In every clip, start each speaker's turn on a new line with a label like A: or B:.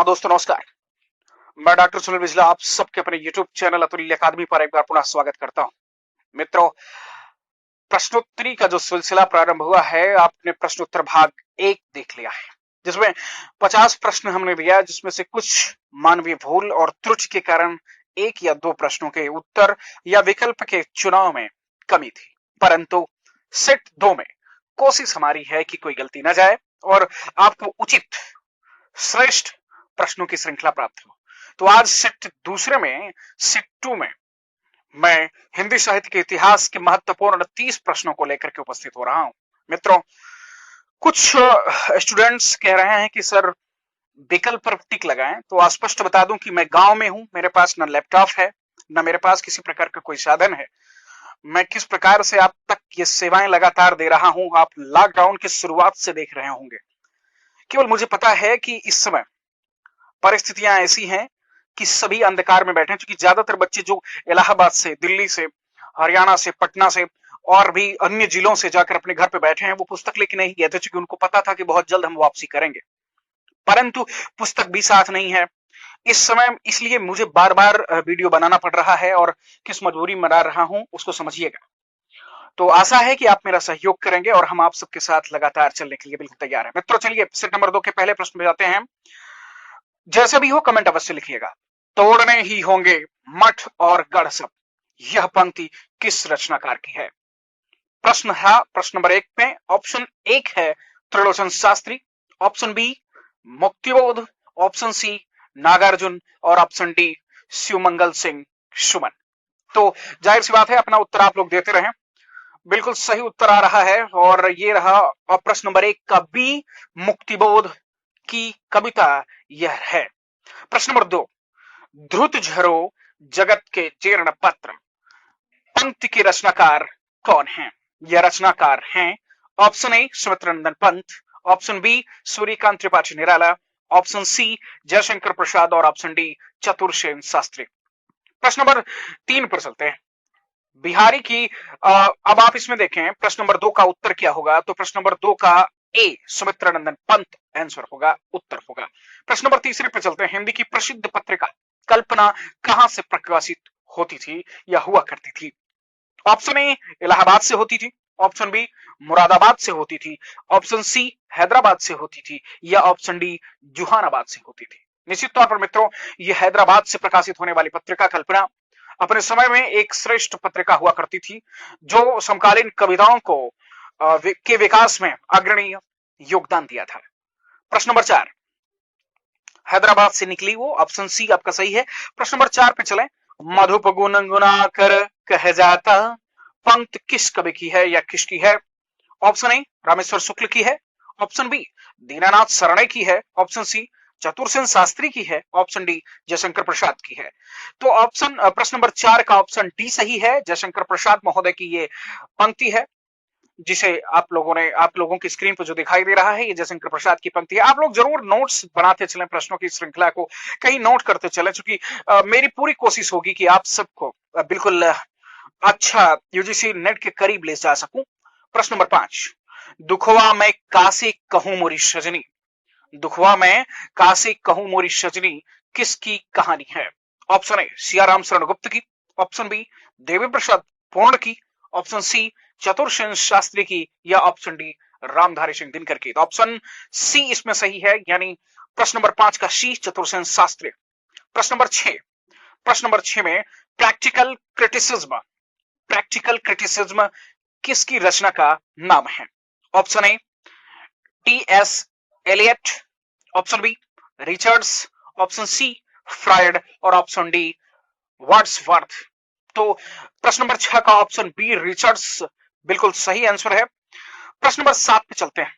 A: हाँ दोस्तों, नमस्कार। मैं डॉक्टर सुनील बिजला आप सबके अपने यूट्यूब चैनल अतुल्य अकादमी पर एक बार पुनः स्वागत करता हूं। मित्रों, प्रश्नोत्तरी का जो सिलसिला प्रारंभ हुआ है, आपने प्रश्नोत्तर भाग 1 देख लिया है, जिसमें 50 प्रश्न हमने दिया, जिसमें से कुछ मानवीय भूल और त्रुटि के कारण 1 या 2 प्रश्नों के उत्तर या विकल्प के चुनाव में कमी थी। परंतु सेट 2 में कोशिश हमारी है कि कोई गलती न जाए और आपको उचित श्रेष्ठ प्रश्नों की श्रृंखला प्राप्त हो। तो आज सेट 2 में मैं हिंदी साहित्य के इतिहास के महत्वपूर्ण 30 प्रश्नों को लेकर के उपस्थित हो रहा हूं। मित्रों, कुछ स्टूडेंट्स कह रहे हैं कि सर विकल्प पर टिक लगाएं, तो स्पष्ट बता दूं कि मैं गांव में हूं, मेरे पास न लैपटॉप है, न मेरे पास किसी प्रकार का कोई साधन है। मैं किस प्रकार से आप तक ये सेवाएं लगातार दे रहा हूं, आप लॉकडाउन की शुरुआत से देख रहे होंगे। केवल मुझे पता है कि इस समय परिस्थितियां ऐसी हैं कि सभी अंधकार में बैठे हैं, क्योंकि ज्यादातर बच्चे जो इलाहाबाद से, दिल्ली से, हरियाणा से, पटना से और भी अन्य जिलों से जाकर अपने घर पे बैठे हैं, वो पुस्तक लेके नहीं गए थे, क्योंकि उनको पता था कि बहुत जल्द हम वापसी करेंगे। परंतु पुस्तक भी साथ नहीं है इस समय, इसलिए मुझे बार बार वीडियो बनाना पड़ रहा है और किस मजबूरी में रहा हूं उसको समझिएगा। तो आशा है कि आप मेरा सहयोग करेंगे और हम आप सबके साथ लगातार चलने के लिए बिल्कुल तैयार है। मित्रों, चलिए सेट नंबर 2 के पहले प्रश्न में जाते हैं। जैसे भी हो कमेंट अवश्य लिखिएगा। तोड़ने ही होंगे मठ और गढ़ सब, यह पंक्ति किस रचनाकार की है? प्रश्न है प्रश्न नंबर 1 में ऑप्शन 1 है Trilochan Shastri, option B Muktibodh, option C Nagarjun और ऑप्शन डी शिवमंगल सिंह सुमन। तो जाहिर सी बात है, अपना उत्तर आप लोग देते रहें। बिल्कुल सही उत्तर आ रहा है और ये रहा प्रश्न नंबर 1 का बी, मुक्तिबोध की कविता यह है। प्रश्न नंबर 2, ध्रुत झरो जगत के जीर्ण पत्र, पंक्ति के रचनाकार कौन है? यह रचनाकार हैं option A Sumitranandan Pant, option B Suryakant Tripathi Nirala, option C Jaishankar Prasad और ऑप्शन डी चतुरसेन शास्त्री। प्रश्न नंबर 3 पर चलते हैं। बिहारी की अब आप इसमें देखें प्रश्न नंबर 2 का उत्तर क्या होगा, तो प्रश्न नंबर 2 का ए सुमित्रानंदन पंत आंसर होगा, उत्तर होगा। प्रश्न नंबर 3 पे चलते हैं। हिंदी की प्रसिद्ध पत्रिका कल्पना कहां से प्रकाशित होती थी या हुआ करती थी? ऑप्शन ए इलाहाबाद से होती थी, ऑप्शन बी मुरादाबाद से होती थी, ऑप्शन सी हैदराबाद से होती थी या ऑप्शन डी जुहानाबाद से होती थी। निश्चित तौर पर मित्रों, यह हैदराबाद से प्रकाशित होने वाली पत्रिका कल्पना अपने समय में एक श्रेष्ठ पत्रिका हुआ करती थी, जो समकालीन कविताओं को के विकास में अग्रणी योगदान दिया था। प्रश्न नंबर 4, हैदराबाद से निकली वो, ऑप्शन सी आपका सही है। प्रश्न नंबर 4 पे चलें। मधुप गुनगुना कर कह जाता, पंक्त किस कवि की है या किसकी है? ऑप्शन ए रामेश्वर शुक्ल की है, ऑप्शन बी दीनानाथ सरणे की है, ऑप्शन सी चतुरसेन शास्त्री की है, ऑप्शन डी जयशंकर प्रसाद की है। तो प्रश्न नंबर 4 का ऑप्शन डी सही है। जयशंकर प्रसाद महोदय की ये पंक्ति है, जिसे आप लोगों की स्क्रीन पर जो दिखाई दे रहा है, ये जयशंकर प्रसाद की पंक्ति है। आप लोग जरूर नोट्स बनाते चलें, प्रश्नों की श्रृंखला को कहीं नोट करते चलें, क्योंकि मेरी पूरी कोशिश होगी कि आप सबको बिल्कुल अच्छा यूजीसी नेट के करीब ले जा सकूं। प्रश्न नंबर 5, दुखवा में कासे कहूं मोरी सजनी, दुखवा में कासे कहूं मोरी सजनी किसकी कहानी है? ऑप्शन ए सियाराम शरण गुप्त की, ऑप्शन बी देवी प्रसाद पूर्ण की, ऑप्शन सी चतुरसेन शास्त्री की या ऑप्शन डी रामधारी सिंह दिनकर की। तो ऑप्शन सी इसमें सही है, यानी प्रश्न नंबर 5 का सी चतुरसेन शास्त्री। प्रश्न नंबर 6 में प्रैक्टिकल क्रिटिसिज्म किसकी रचना का नाम है? Option A T S Eliot, option B Richards, option C Freud और ऑप्शन डी वर्ड्सवर्थ। तो प्रश्न नंबर 6 का ऑप्शन बी रिचर्ड्स बिल्कुल सही आंसर है। प्रश्न नंबर 7 पे चलते हैं।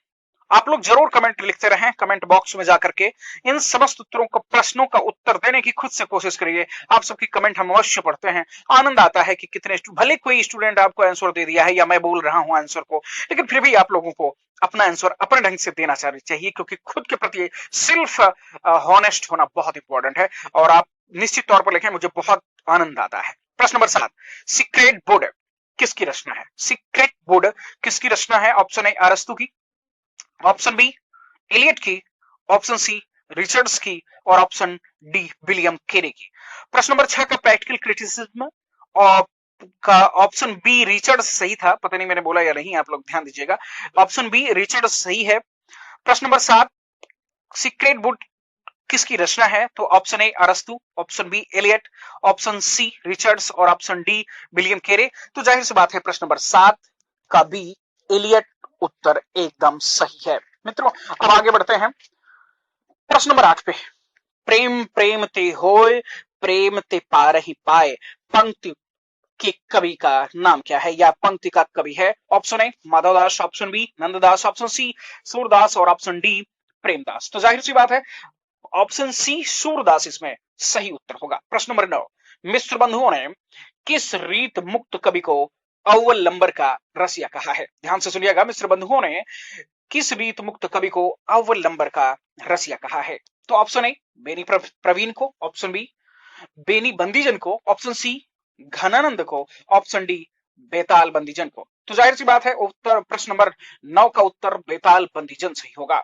A: आप लोग जरूर कमेंट लिखते रहें, कमेंट बॉक्स में जाकर के इन समस्त उत्तरों को, प्रश्नों का उत्तर देने की खुद से कोशिश करिए। आप सबकी कमेंट हम अवश्य पढ़ते हैं। आनंद आता है कि कितने भले कोई स्टूडेंट आपको आंसर दे दिया है या मैं बोल रहा हूं आंसर को, लेकिन फिर भी आप लोगों को अपना आंसर अपने ढंग से देना चाहिए, क्योंकि खुद के प्रति सिर्फ हॉनेस्ट होना बहुत इंपॉर्टेंट है। और आप निश्चित तौर पर लिखें, मुझे बहुत आनंद आता है। प्रश्न नंबर 7, सीक्रेट बोर्ड किसकी रचना है? सीक्रेट बोर्ड किसकी रचना है? ऑप्शन ए अरस्तु की, ऑप्शन बी एलियट की, ऑप्शन सी रिचर्ड्स की और ऑप्शन डी विलियम केरी की। प्रश्न नंबर 6 का प्रैक्टिकल क्रिटिसिज्म और का ऑप्शन बी रिचर्ड्स सही था, पता नहीं मैंने बोला या नहीं, आप लोग ध्यान दीजिएगा। ऑप्शन बी रिचर्ड्स सही है। प्रश्न नंबर 7 सीक्रेट बुक किसकी रचना है? तो ऑप्शन ए अरस्तु, option B Eliot, option C Richards और ऑप्शन डी विलियम केरे। तो जाहिर सी बात है प्रश्न नंबर 7 का बी एलियट उत्तर एकदम सही है। मित्रों अब आगे बढ़ते हैं प्रश्न नंबर 8 पे। प्रेम प्रेम ते होए प्रेम ते पार ही पाए पंक्ति के कवि का नाम क्या है या पंक्ति का कवि है? Option A Madhavdas, option B Nanddas, option C Surdas और ऑप्शन डी प्रेमदास। तो जाहिर सी बात है ऑप्शन सी सूरदास इसमें सही उत्तर होगा। प्रश्न नंबर 9 मिश्र बंधुओं ने किस रीत मुक्त कवि को अव्वल नंबर का रसिया कहा है? ध्यान से सुनिएगा, मिश्र बंधुओं ने किस रीत मुक्त कवि को अव्वल नंबर का रसिया कहा है? तो ऑप्शन ए बेनी प्रवीण को, ऑप्शन बी बेनी बंदीजन को, ऑप्शन सी घनानंद को, ऑप्शन डी बेताल बंदीजन को। तो जाहिर सी बात है उत्तर प्रश्न नंबर 9 का उत्तर बेताल बंदीजन सही होगा।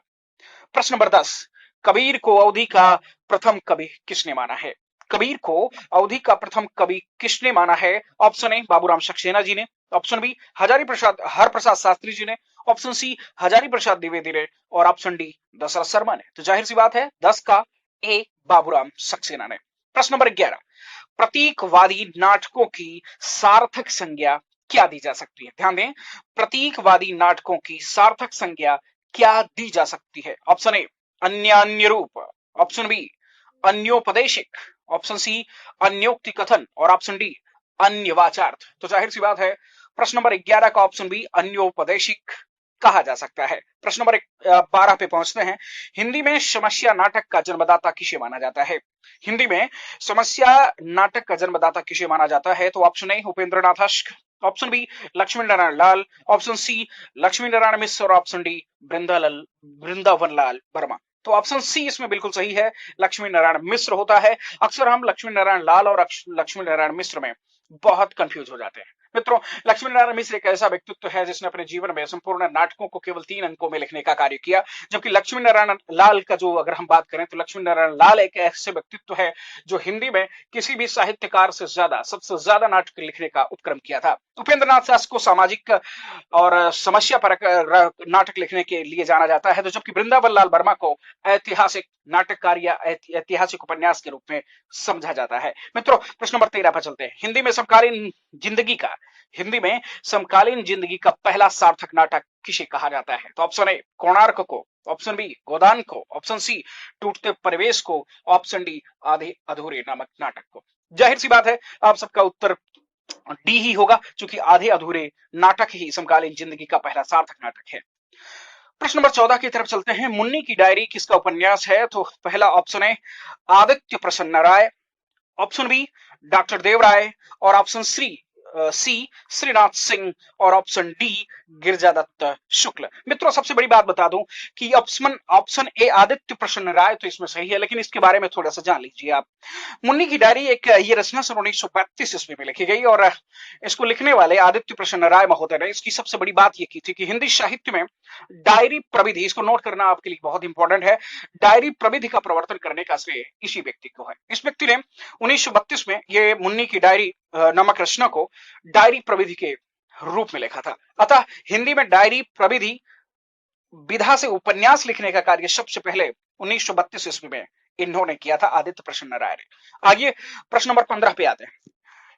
A: प्रश्न नंबर 10 कबीर को अवधि का प्रथम कवि किसने माना है? कबीर को अवधि का प्रथम कवि किसने माना है? ऑप्शन ए बाबूराम सक्सेना जी ने, ऑप्शन बी हजारी प्रसाद हर प्रसाद शास्त्री जी ने, ऑप्शन सी हजारी प्रसाद द्विवेदी ने और ऑप्शन डी दशरथ शर्मा ने। तो जाहिर सी बात है 10 का ए बाबूराम सक्सेना ने। प्रश्न नंबर 11 प्रतीकवादी नाटकों की सार्थक संज्ञा क्या दी जा सकती है? ध्यान दें, प्रतीकवादी नाटकों की सार्थक संज्ञा क्या दी जा सकती है? ऑप्शन ए अन्य रूप, ऑप्शन बी अन्योपदेशिक, ऑप्शन सी अन्योक्ति कथन और ऑप्शन डी अन्य वाचार्थ। तो जाहिर सी बात है प्रश्न नंबर 11 का ऑप्शन बी अन्योपदेशिक कहा जा सकता है। प्रश्न नंबर 12 पे पहुंचते हैं। हिंदी में समस्या नाटक का जन्मदाता किसे माना जाता है? हिंदी में समस्या नाटक का जन्मदाता किसे माना जाता है? तो ऑप्शन ए उपेंद्र नाथ अश्क, option B Lakshmi Narayan Lal, option C Lakshmi Narayan Mishra और ऑप्शन डी वृंदावन लाल वर्मा। तो ऑप्शन सी इसमें बिल्कुल सही है, लक्ष्मी नारायण मिश्र होता है। अक्सर हम लक्ष्मी नारायण लाल और लक्ष्मी नारायण मिश्र में बहुत कंफ्यूज हो जाते हैं। मित्रों लक्ष्मी नारायण मिश्र एक ऐसा व्यक्तित्व है जिसने अपने जीवन में संपूर्ण नाटकों को केवल 3 अंकों में लिखने का कार्य किया, जबकि लक्ष्मी नारायण लाल का जो अगर हम बात करें तो लक्ष्मी नारायण लाल एक ऐसे व्यक्तित्व है जो हिंदी में किसी भी साहित्यकार से ज्यादा सबसे ज्यादा नाटक लिखने का उत्क्रम किया था। उपेंद्र नाथ दास को सामाजिक और समस्या परक नाटक लिखने के लिए जाना जाता है, तो जबकि वृंदावन लाल वर्मा को ऐतिहासिक नाटककार या ऐतिहासिक उपन्यास के रूप में समझा जाता है। मित्रों प्रश्न नंबर 13 पर चलते हैं। हिंदी में समकालीन जिंदगी का पहला सार्थक नाटक किसे कहा जाता है? तो ऑप्शन ए कोणार्क को, ऑप्शन बी गोदान को, ऑप्शन सी टूटते परिवेश को, ऑप्शन डी आधे अधूरे नामक नाटक को। जाहिर सी बात है आप सबका उत्तर डी ही होगा, क्योंकि आधे अधूरे नाटक ही समकालीन जिंदगी का पहला सार्थक नाटक है। प्रश्न नंबर 14 की तरफ चलते हैं। मुन्नी की डायरी किसका उपन्यास है? तो पहला ऑप्शन है आदित्य प्रसन्न राय, ऑप्शन बी डॉक्टर देव राय और ऑप्शन सी श्रीनाथ सिंह और ऑप्शन डी गिरजादत्त शुक्ल। मित्रों सबसे बड़ी बात बता दूं कि ऑप्शन ए आदित्य प्रसन्न राय तो इसमें सही है, लेकिन इसके बारे में थोड़ा सा जान लीजिए आप। मुन्नी की डायरी एक ये रचना सन 1932 ईस्वी में लिखी गई और इसको लिखने वाले आदित्य प्रसन्न राय महोदय ने इसकी सबसे बड़ी बात ये की थी कि हिंदी साहित्य में डायरी प्रविधि, इसको नोट करना आपके लिए बहुत इंपॉर्टेंट है, डायरी प्रविधि का प्रवर्तन करने का श्रेय इसी व्यक्ति को है। इस व्यक्ति ने 1932 में ये मुन्नी की डायरी नामक रचना को डायरी प्रविधि के रूप में लिखा था। अतः हिंदी में डायरी प्रविधि विधा से उपन्यास लिखने का कार्य सबसे पहले 1932 ईस्वी में इन्होंने किया था, आदित्य प्रसन्न राय ने। आगे प्रश्न नंबर 15 पे आते हैं।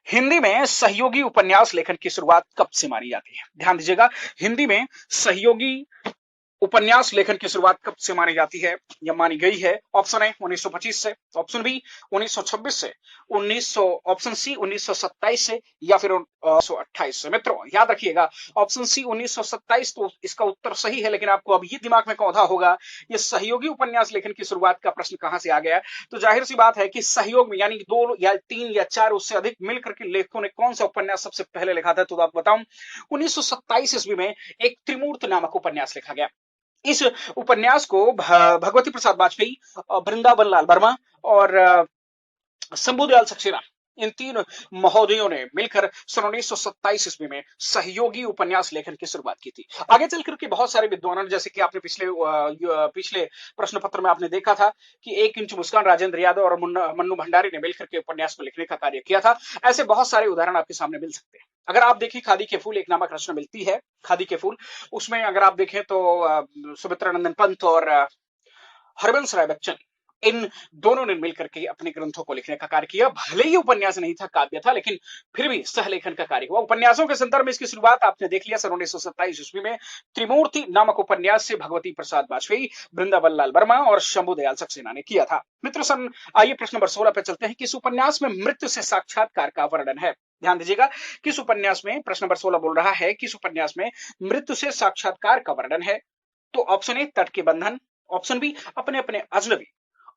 A: हिंदी में सहयोगी उपन्यास लेखन की शुरुआत कब से मानी जाती है? ध्यान दीजिएगा, हिंदी में सहयोगी उपन्यास लेखन की शुरुआत कब से मानी जाती है या मानी गई है? ऑप्शन ए 1925 से, ऑप्शन बी 1926 से, ऑप्शन सी 1927 से या फिर 1928 से। मित्रों याद रखिएगा ऑप्शन सी 1927 तो इसका उत्तर सही है, लेकिन आपको अब ये दिमाग में कौधा होगा ये सहयोगी उपन्यास लेखन की शुरुआत का प्रश्न कहां से आ गया। तो जाहिर सी बात है कि सहयोग में यानी 2 या 3 या 4 उससे अधिक मिलकर के लेखकों ने कौन सा उपन्यास सबसे पहले लिखा था? तो आप बताऊं 1927 ईस्वी में एक त्रिमूर्त नामक उपन्यास लिखा गया। इस उपन्यास को भगवती प्रसाद वाजपेयी, वृंदावन लाल वर्मा और शंभुदयाल सक्सेना इन तीन महोदयों ने मिलकर सन 1927 ईस्वी में सहयोगी उपन्यास लेखन की शुरुआत की थी। आगे चलकर के बहुत सारे विद्वानों, जैसे कि आपने पिछले प्रश्न पत्र में आपने देखा था कि 1 इंच मुस्कान, राजेंद्र यादव और मन्नू भंडारी ने मिलकर के उपन्यास को लिखने का कार्य किया था। ऐसे बहुत सारे उदाहरण आपके सामने मिल सकते हैं। अगर आप देखें खादी के फूल एक नामक रचना मिलती है, खादी के फूल, उसमें अगर आप देखें तो सुमित्रा नंदन पंत और हरबंस राय बच्चन, इन दोनों ने मिलकर के अपने ग्रंथों को लिखने का कार्य किया। भले ही उपन्यास नहीं था, काव्य था, लेकिन फिर भी सहलेखन का कार्य हुआ। उपन्यासों के संदर्भ में इसकी शुरुआत आपने देख लिया सन 1927 ईस्वी में त्रिमूर्ति नामक उपन्यास से भगवती प्रसाद वाजपेयी, वृंदावन लाल वर्मा और शंभु दयाल सक्सेना ने किया था। मित्र, आइए प्रश्न नंबर 16 पे चलते हैं। किस उपन्यास में मृत्यु से साक्षात्कार का वर्णन है? ध्यान दीजिएगा, किस उपन्यास में, प्रश्न नंबर 16 बोल रहा है किस उपन्यास में मृत्यु से साक्षात्कार का वर्णन है? तो ऑप्शन ए तट के बंधन, ऑप्शन बी अपने अपने अजनबी,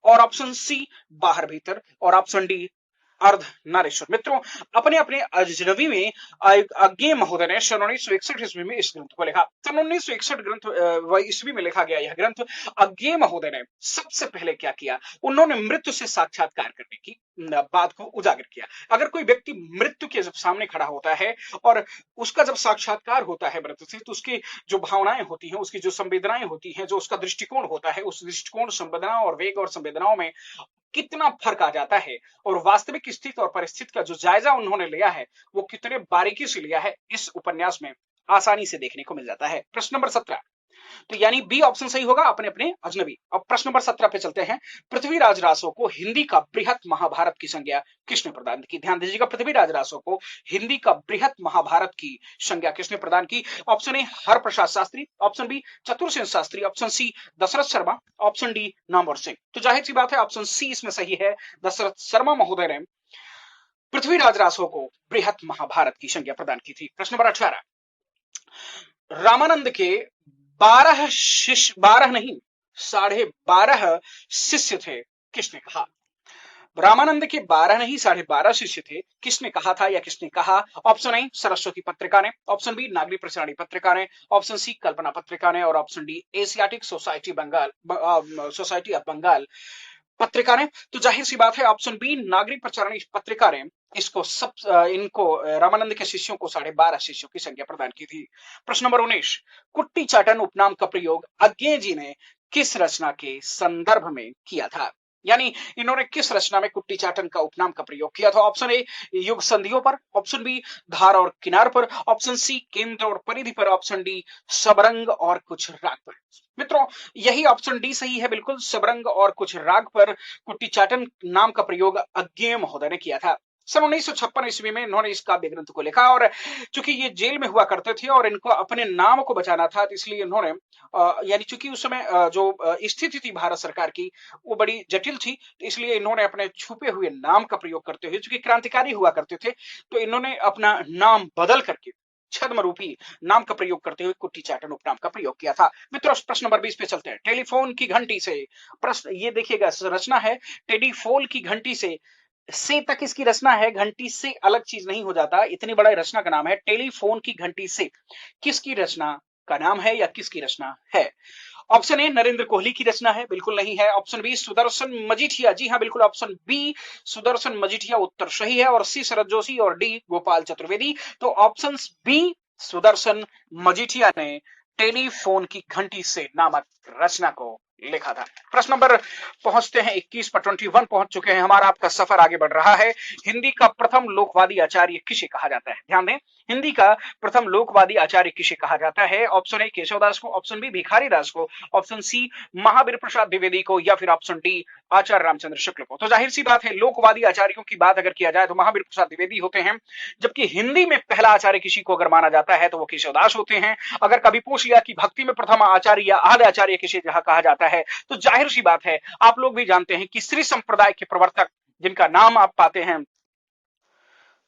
A: और ऑप्शन सी बाहर भीतर, और ऑप्शन डी अर्ध नारेश्वर। मित्रों, अपने अपने अजनबी में अज्ञेय महोदय ने सन 1961 ईस्वी में इस ग्रंथ को लिखा। सन 1961 ईस्वी में लिखा गया यह ग्रंथ अज्ञेय महोदय ने सबसे पहले क्या किया? उन्होंने मृत्यु से साक्षात्कार करने की बात को उजागर किया। अगर कोई व्यक्ति मृत्यु के जब सामने खड़ा होता है और उसका जब साक्षात्कार होता है मृत्यु से, तो उसकी जो भावनाएं होती हैं, उसकी जो संवेदनाएं होती हैं, जो उसका दृष्टिकोण होता है, उस दृष्टिकोण, संवेदना और वेग और संवेदनाओं में कितना फर्क आ जाता है, और वास्तविक स्थिति और परिस्थिति का जो जायजा उन्होंने लिया है वो कितने बारीकी से लिया है, इस उपन्यास में आसानी से देखने को मिल जाता है। प्रश्न नंबर 17, तो यानी बी ऑप्शन सही होगा, अपने अपने अजनबी। अब प्रश्न नंबर 17 पे चलते हैं। पृथ्वीराज रासो को हिंदी का बृहत महाभारत की संज्ञा किसने प्रदान की? ध्यान दीजिएगा, पृथ्वीराज रासो को हिंदी का बृहत महाभारत की संज्ञा किसने प्रदान की? Option A Harprasad Shastri, option B Chatursen Shastri, option C Dashrath Sharma, option D Namvar Singh. तो जाहिर सी बात है ऑप्शन सी इसमें सही है। दशरथ शर्मा महोदय ने पृथ्वीराज रासो को बृहत महाभारत की संज्ञा प्रदान की थी। प्रश्न नंबर 18, रामानंद के 12 शिष्य, 12 नहीं 12.5 शिष्य थे, किसने कहा? रामानंद के 12 नहीं 12.5 शिष्य थे, किसने कहा था या किसने कहा? ऑप्शन ए सरस्वती पत्रिका ने, ऑप्शन बी नागरी प्रसारणी पत्रिका ने, ऑप्शन सी कल्पना पत्रिका ने, और option D Asiatic Society Society of Bengal पत्रिका ने। तो जाहिर सी बात है ऑप्शन बी नागरी प्रचारणी पत्रिका ने इनको रामानंद के शिष्यों को 12.5 शिष्यों की संख्या प्रदान की थी। प्रश्न नंबर 19, कुट्टी चाटन उपनाम का प्रयोग अज्ञेय जी ने किस रचना के संदर्भ में किया था? यानी इन्होंने किस रचना में कुट्टी चाटन का उपनाम का प्रयोग किया था? ऑप्शन ए युग संधियों पर, ऑप्शन बी धार और किनार पर, ऑप्शन सी केंद्र और परिधि पर, ऑप्शन डी सबरंग और कुछ राग पर। मित्रों, यही ऑप्शन डी सही है, बिल्कुल सबरंग और कुछ राग पर कुट्टी चाटन नाम का प्रयोग अज्ञेय महोदय ने किया था। सन 1956 ईस्वी में इन्होंने इस काव्य ग्रंथ को लिखा, और चूंकि ये जेल में हुआ करते थे और इनको अपने नाम को बचाना था, तो इसलिए इन्होंने यानी चूंकि उस समय जो स्थिति थी भारत सरकार की वो बड़ी जटिल थी, तो इसलिए इन्होंने अपने छुपे हुए नाम का प्रयोग करते हुए, चूंकि क्रांतिकारी हुआ करते थे, तो इन्होंने अपना नाम बदल करके छद्म रूपी नाम का प्रयोग करते हुए कुट्टी चाटन उपनाम का प्रयोग किया था। मित्रों, प्रश्न नंबर 20 पे चलते हैं। टेलीफोन की घंटी से, प्रश्न ये देखिएगा, रचना है टेलीफोन की घंटी से तक इसकी रचना है, घंटी से अलग चीज नहीं हो जाता, इतनी बड़ा रचना का नाम है टेलीफोन की घंटी से। किसकी रचना का नाम है या किसकी रचना है? ऑप्शन ए नरेंद्र कोहली की रचना है, बिल्कुल नहीं है। ऑप्शन बी सुदर्शन मजीठिया, जी हाँ बिल्कुल, ऑप्शन बी सुदर्शन मजीठिया उत्तर सही है। और सी शरद जोशी और डी गोपाल चतुर्वेदी। तो ऑप्शन बी सुदर्शन मजीठिया ने टेलीफोन की घंटी से नामक रचना को लिखा था। प्रश्न नंबर पहुंचते हैं 21 पर 21 पहुंच चुके हैं, हमारा आपका सफर आगे बढ़ रहा है। हिंदी का प्रथम लोकवादी आचार्य किसे कहा जाता है? ध्यान दें, हिंदी का प्रथम लोकवादी आचार्य किसे कहा जाता है? ऑप्शन ए केशवदास को, ऑप्शन बी भिखारी दास को, ऑप्शन सी महावीर प्रसाद द्विवेदी को, या फिर ऑप्शन डी आचार्य रामचंद्र शुक्ल को। तो जाहिर सी बात है लोकवादी आचार्यों की बात अगर किया जाए तो महावीर प्रसाद द्विवेदी होते हैं, जबकि हिंदी में पहला आचार्य किसी को अगर माना जाता है तो वो केशवदास होते हैं। अगर कभी पूछ लिया कि भक्ति में प्रथम आचार्य या आद्य आचार्य किसे कहा जाता है, तो जाहिर सी बात है आप लोग भी जानते हैं कि श्री संप्रदाय के प्रवर्तक जिनका नाम आप पाते हैं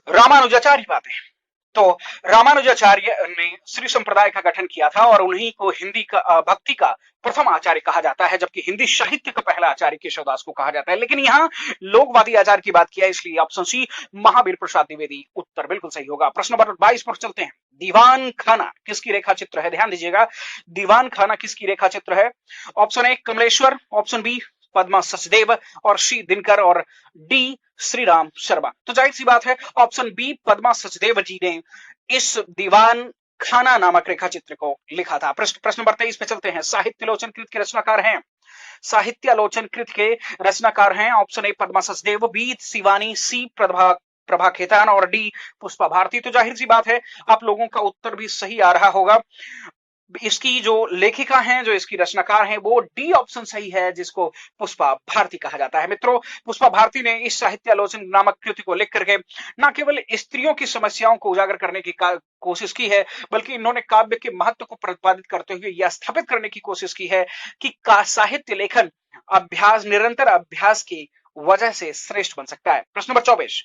A: रामानुजाचार्य पाते हैं, तो रामानुजाचार्य ने श्री संप्रदाय का गठन किया था और उन्हीं को हिंदी का भक्ति का प्रथम आचार्य कहा जाता है, जबकि हिंदी साहित्य का पहला आचार्य केशवदास को कहा जाता है। लेकिन यहाँ लोकवादी आचार्य की बात किया, इसलिए ऑप्शन सी महावीर प्रसाद द्विवेदी उत्तर बिल्कुल सही होगा। प्रश्न नंबर 22 पर चलते हैं। दीवान खाना किसकी रेखा चित्र है? ध्यान दीजिएगा, दीवान खाना किसकी रेखा चित्र है? Option A Kamleshwar, option B Padma Sachdev, और सी दिनकर, और डी श्री राम शर्मा। तो जाहिर सी बात है ऑप्शन बी पद्मा सचदेव जी ने इस दीवान खाना नामक रेखा चित्र को लिखा था। प्रश्न नंबर 23 पे चलते हैं। साहित्यालोचन कृत के रचनाकार हैं, साहित्यालोचन कृत के रचनाकार हैं option A Padma Sachdev, B Shivani, C Prabha Prabha Khaitan और डी पुष्पा भारती। तो जाहिर सी बात है आप लोगों का उत्तर भी सही आ रहा होगा। इसकी जो लेखिका हैं, जो इसकी रचनाकार हैं, वो डी ऑप्शन सही है, जिसको पुष्पा भारती कहा जाता है। मित्रों, पुष्पा भारती ने इस साहित्यालोचन नामक कृति को लिख करके न केवल स्त्रियों की समस्याओं को उजागर करने की कोशिश की है, बल्कि इन्होंने काव्य के महत्व को प्रतिपादित करते हुए यह स्थापित करने की कोशिश की है कि साहित्य लेखन अभ्यास, निरंतर अभ्यास की वजह से श्रेष्ठ बन सकता है। प्रश्न नंबर 24,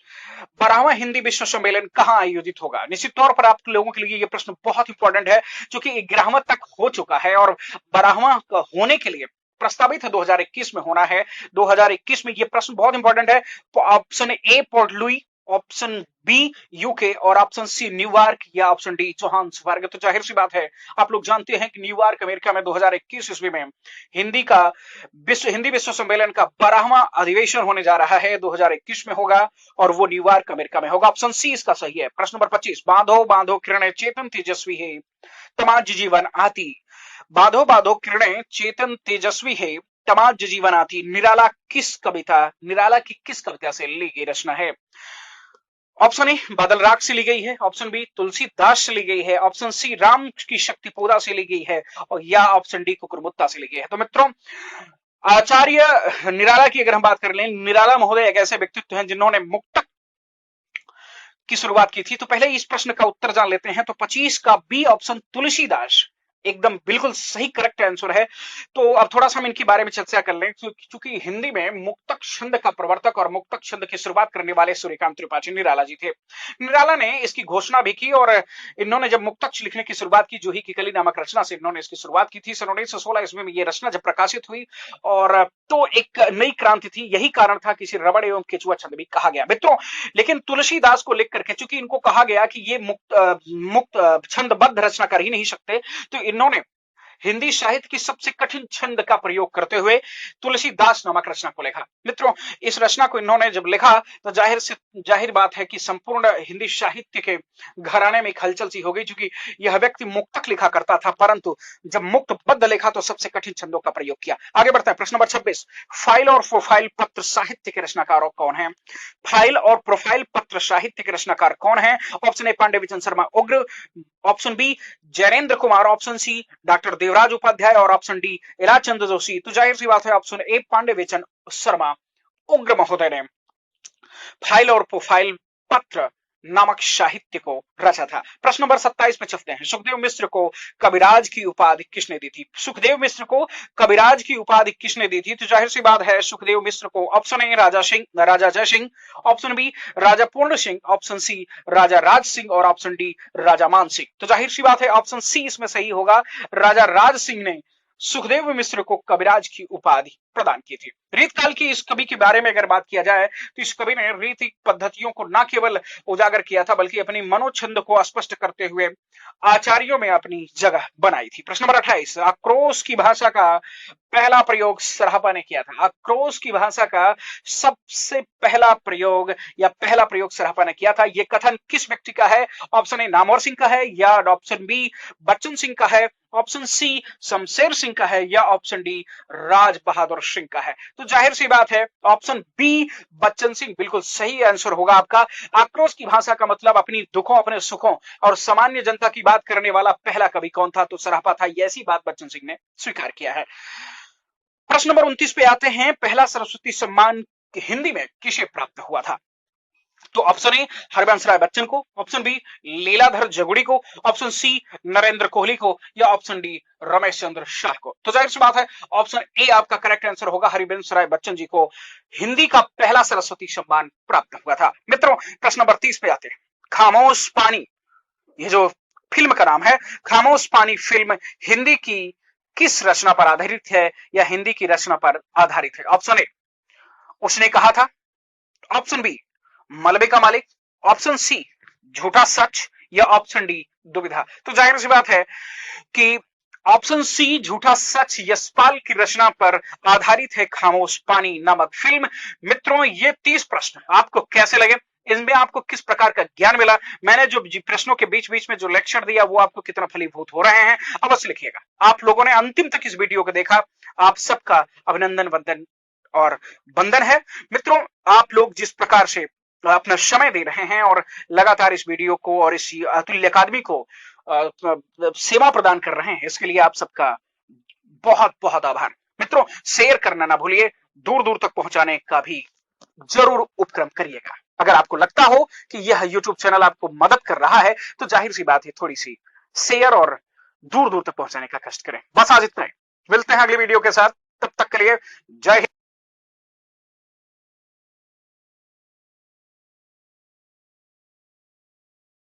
A: 12वां हिंदी विश्व सम्मेलन कहां आयोजित होगा? निश्चित तौर पर आप लोगों के लिए यह प्रश्न बहुत इंपॉर्टेंट है, क्योंकि 11वां तक हो चुका है और 12वां होने के लिए प्रस्तावित है 2021 में होना है। 2021 में यह प्रश्न बहुत इंपॉर्टेंट है। Option A port Louis, option B UK और ऑप्शन सी न्यूयॉर्क या ऑप्शन डी जोहान्सबर्ग। तो जाहिर सी बात है आप लोग जानते हैं कि न्यूयॉर्क अमेरिका में 2021 ईस्वी में हिंदी विश्व सम्मेलन का 12वां अधिवेशन होने जा रहा है, 2021 में होगा और वो न्यूयॉर्क अमेरिका में होगा। ऑप्शन सी इसका सही है। प्रश्न नंबर 25, बांधो बांधो किरणें चेतन तेजस्वी है तमाज जीवन आती। बांधो बांधो किरणें चेतन तेजस्वी है तमाज जीवन आती, निराला की किस कविता से ली गई रचना है? ऑप्शन ए बादल राग से ली गई है, ऑप्शन बी तुलसीदास से ली गई है, ऑप्शन सी राम की शक्ति पूरा से ली गई है और या ऑप्शन डी कुकुरमुत्ता से ली गई है। तो मित्रों, आचार्य निराला की अगर हम बात कर लें, निराला महोदय एक ऐसे व्यक्तित्व हैं जिन्होंने मुक्तक की शुरुआत की थी। तो पहले इस प्रश्न का उत्तर जान लेते हैं। तो 25 का बी ऑप्शन तुलसीदास एकदम बिल्कुल सही करेक्ट आंसर है। तो अब थोड़ा सा हम इनके बारे में चर्चा कर लें, क्योंकि हिंदी में मुक्तक छंद का प्रवर्तक और मुक्तक छंद की शुरुआत करने वाले सूर्यकांत त्रिपाठी निराला जी थे। निराला ने इसकी घोषणा भी की और इन्होंने जब मुक्तक लिखने की शुरुआत की, जूही की कली नामक रचना से इन्होंने इसकी शुरुआत की थी। सन 1916 ईस्वी में यह रचना जब प्रकाशित हुई और तो एक नई क्रांति थी। यही कारण था कि इसे रबड़ एवं केचुआ छंद भी कहा गया। मित्रों, लेकिन तुलसीदास को लिख करके चूंकि इनको कहा गया कि ये मुक्त छंदबद्ध रचना कर ही नहीं सकते, तो इन्होंने हिंदी साहित्य की सबसे कठिन छंद का प्रयोग करते हुए तुलसीदास नामक रचना को लिखा। मित्रों, इस रचना को इन्होंने जब लिखा तो जाहिर बात है कि संपूर्ण हिंदी साहित्य के घराने में हलचल सी हो गई, क्योंकि यह व्यक्ति मुक्तक लिखा करता था, परंतु जब मुक्तबद्ध लिखा तो सबसे कठिन छंदों का प्रयोग किया। आगे बढ़ता है। प्रश्न नंबर 26, फाइल और प्रोफाइल पत्र साहित्य के रचनाकार कौन है? फाइल और प्रोफाइल पत्र साहित्य के रचनाकार कौन है? Option A Pandey vision Sharma Ugra, option B Jayendra Kumar, option C doctor Devraj Upadhyay और ऑप्शन डी इलाचंद जोशी। तो जाहिर सी बात है option A Pandey vision Sharma Ugra महोदय ने फाइल और प्रोफाइल पत्र नामक साहित्य को रचा था। प्रश्न नंबर 27 में चलते हैं। सुखदेव मिश्र को कविराज की उपाधि किसने दी थी? सुखदेव मिश्र को कविराज की उपाधि किसने दी थी? तो जाहिर सी बात है सुखदेव मिश्र को ऑप्शन ए राजा जय सिंह, ऑप्शन बी राजा पूर्ण सिंह, ऑप्शन सी राजा राज सिंह और ऑप्शन डी राजा मान सिंह। तो जाहिर सी बात है ऑप्शन सी इसमें सही होगा। राजा राज सिंह ने सुखदेव मिश्र को कविराज की उपाधि प्रदान की थी। रीतकाल की इस कवि के बारे में अगर बात किया जाए तो इस कवि ने रीति पद्धतियों को न केवल उजागर किया था, बल्कि अपनी मनोछंद को स्पष्ट करते हुए आचार्यों में अपनी जगह बनाई थी। प्रश्न नंबर 28, आक्रोश की भाषा का पहला प्रयोग सराहपा ने किया था। आक्रोश की भाषा का सबसे पहला प्रयोग सराहपा ने किया था। यह कथन किस व्यक्ति का है? ऑप्शन ए नामवर सिंह का है या ऑप्शन बी बच्चन सिंह का है, ऑप्शन सी शमशेर सिंह का है या ऑप्शन डी राज बहादुर सिंह का है। तो जाहिर सी बात है ऑप्शन बी बच्चन सिंह बिल्कुल सही आंसर होगा आपका। आक्रोश की भाषा का मतलब अपनी दुखों, अपने सुखों और सामान्य जनता की बात करने वाला पहला कवि कौन था? तो सराहपा था। ऐसी बात बच्चन सिंह ने स्वीकार किया है। प्रश्न नंबर 29 पे आते हैं। पहला सरस्वती सम्मान हिंदी में किसे प्राप्त हुआ था? तो ऑप्शन ए हरिवंश राय बच्चन को, ऑप्शन बी लीलाधर जगुड़ी को, ऑप्शन सी नरेंद्र कोहली को या ऑप्शन डी रमेश चंद्र शाह को। तो जाहिर सी बात है ऑप्शन ए आपका करेक्ट आंसर होगा। हरिवंश राय बच्चन जी को हिंदी का पहला सरस्वती सम्मान प्राप्त हुआ था। मित्रों, प्रश्न नंबर 30 पे आते हैं। खामोश पानी, ये जो फिल्म का नाम है, खामोश पानी फिल्म हिंदी की किस रचना पर आधारित है या हिंदी की रचना पर आधारित है? ऑप्शन ए उसने कहा था, ऑप्शन बी मलबे का मालिक, ऑप्शन सी झूठा सच या ऑप्शन डी दुविधा। तो जाहिर सी बात है कि ऑप्शन सी झूठा सच यशपाल की रचना पर आधारित है खामोश पानी नामक फिल्म। मित्रों, ये 30 प्रश्न आपको कैसे लगे, इनमें आपको किस प्रकार का ज्ञान मिला, मैंने जो प्रश्नों के बीच बीच में जो लेक्चर दिया वो आपको कितना फलीभूत हो रहे हैं, अवश्य लिखिएगा। आप लोगों ने अंतिम तक इस वीडियो को देखा, आप सबका अभिनंदन वंदन और बंधन है। मित्रों, आप लोग जिस प्रकार से अपना समय दे रहे हैं और लगातार इस वीडियो को और इस अतुल्य अकादमी को सेवा प्रदान कर रहे हैं, इसके लिए आप सबका बहुत बहुत आभार। मित्रों, शेयर करना ना भूलिए, दूर दूर तक पहुंचाने का भी जरूर उपक्रम करिएगा। अगर आपको लगता हो कि यह YouTube चैनल आपको मदद कर रहा है तो जाहिर सी बात है थोड़ी सी शेयर और दूर दूर तक पहुंचाने का कष्ट करें। बस आज इतना ही, मिलते हैं अगली वीडियो के साथ, तब तक के लिए जय हिंद।